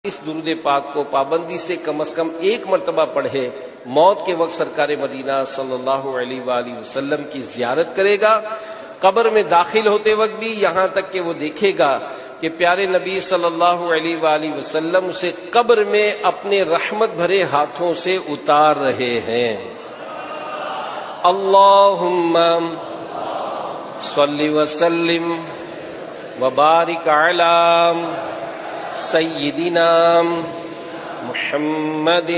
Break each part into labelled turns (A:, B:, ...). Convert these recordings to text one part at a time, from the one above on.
A: اس درود پاک کو پابندی سے کم از کم ایک مرتبہ پڑھے، موت کے وقت سرکار مدینہ صلی اللہ علیہ وآلہ وسلم کی زیارت کرے گا، قبر میں داخل ہوتے وقت بھی، یہاں تک کہ وہ دیکھے گا کہ پیارے نبی صلی اللہ علیہ وآلہ وسلم اسے قبر میں اپنے رحمت بھرے ہاتھوں سے اتار رہے ہیں۔ اللہم صلی وسلم وبارک علی سیدنا محمد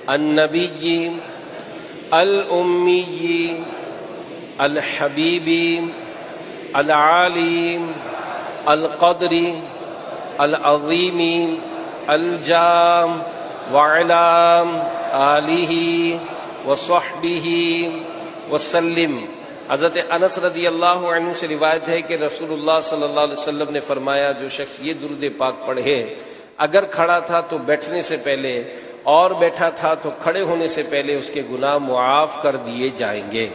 A: النبی الامی الحبیب العالی القدر العظیم الجام وعلی آلہ وصحبہ وسلم۔ حضرت انس رضی اللہ عنہ سے روایت ہے کہ رسول اللہ صلی اللہ علیہ وسلم نے فرمایا، جو شخص یہ درود پاک پڑھے، اگر کھڑا تھا تو بیٹھنے سے پہلے اور بیٹھا تھا تو کھڑے ہونے سے پہلے اس کے گناہ معاف کر دیے جائیں گے۔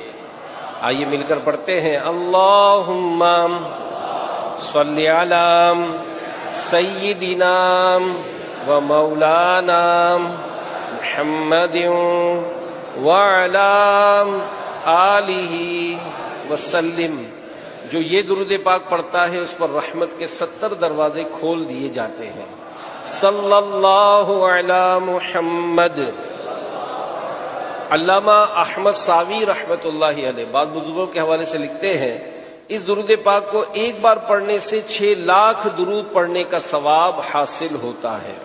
A: آئیے مل کر پڑھتے ہیں، اللہم صلی علی سیدنا و مولانا محمد وعلی آلہ وسلم۔ جو یہ درود پاک پڑھتا ہے اس پر رحمت کے 70 دروازے کھول دیے جاتے ہیں۔ صلی اللہ علی محمد۔ علامہ احمد ساوی رحمت اللہ علیہ بعض بزرگوں کے حوالے سے لکھتے ہیں، اس درود پاک کو ایک بار پڑھنے سے 6 لاکھ درود پڑھنے کا ثواب حاصل ہوتا ہے۔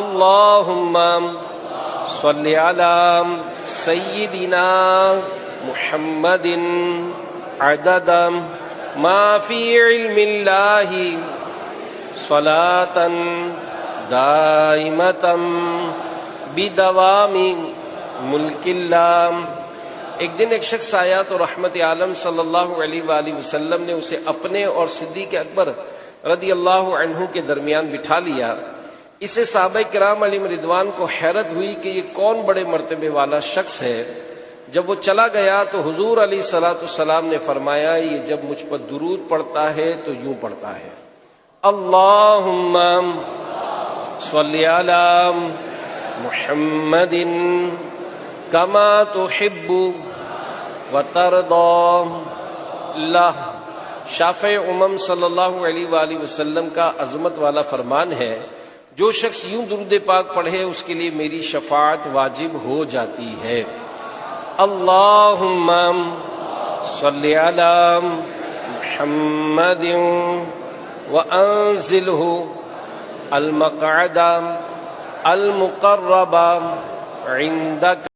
A: اللہم صلی علی سیدنا محمد عدد ما فی علم اللہ صلاۃ دائمۃ بدوام ملک اللہ۔ ایک دن ایک شخص آیا تو رحمت عالم صلی اللہ علیہ وآلہ وسلم نے اسے اپنے اور صدیق اکبر رضی اللہ عنہ کے درمیان بٹھا لیا۔ اسے صحابہ کرام علیہم رضوان کو حیرت ہوئی کہ یہ کون بڑے مرتبے والا شخص ہے۔ جب وہ چلا گیا تو حضور علیہ الصلوۃ والسلام نے فرمایا، یہ جب مجھ پر درود پڑھتا ہے تو یوں پڑھتا ہے، اللہم صلی علی محمد کما تحب وترضی۔ اللہ شافع امم صلی اللہ علیہ وآلہ وسلم کا عظمت والا فرمان ہے، جو شخص یوں درود پاک پڑھے اس کے لیے میری شفاعت واجب ہو جاتی ہے۔ اللہم صلی علی محمد وانزلہ المقعد المقرب عندک